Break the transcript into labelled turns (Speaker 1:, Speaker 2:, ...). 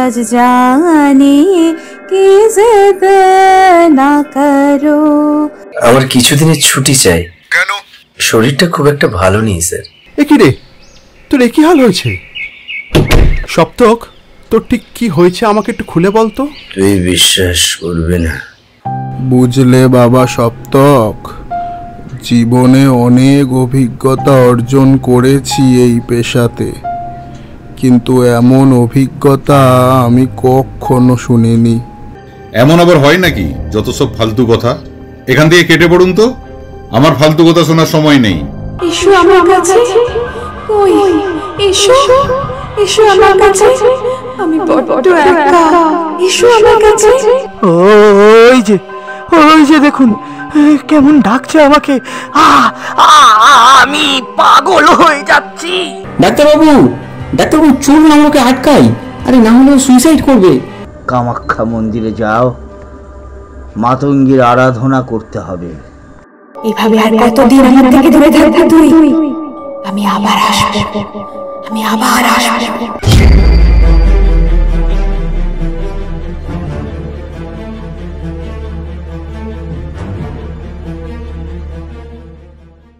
Speaker 1: आज जाने की जिद ना करो।
Speaker 2: আমার কিছুদিনের ছুটি চাই।
Speaker 3: কেন?
Speaker 2: শরীরটা খুব একটা ভালো নেই স্যার।
Speaker 4: এ কি রে, তোর কি হাল হয়েছে? সপ্তক, তোর ঠিক কি হয়েছে আমাকে একটু খুলে বলতো।
Speaker 2: তুই বিশ্বাস করবি না।
Speaker 4: বুঝলে বাবা সপ্তক, জীবনে অনেক অভিজ্ঞতা অর্জন করেছি এই পেশাতে, কিন্তু এমন অভিজ্ঞতা আমি কখনো শুনিনি।
Speaker 3: এমন আবার হয় নাকি? যত সব ফালতু কথা, এখান থেকে কেটে পড়ুন তো, আমার ফালতু কথা শোনার সময় নেই।
Speaker 1: এসো আমার কাছে, ওই এসো, এসো আমার কাছে, আমি বড্ড একা, এসো আমার কাছে।
Speaker 5: ওই যে দেখুন কেমন ডাকছে আমাকে। আমি পাগল হয়ে যাচ্ছি।
Speaker 6: ডাক্তারবাবু, ডাক্তারবাবু চলুন আমাকে আটকাই, আরে না হলে সুইসাইড করবে।
Speaker 7: কামাখ্যা মন্দিরে যাও, মাতঙ্গীর আরাধনা করতে হবে।
Speaker 1: এভাবে আর কতদিন আমার থেকে দূরে থাকবি তুই? আমি আবার আসবো, আমি আবার আসবো।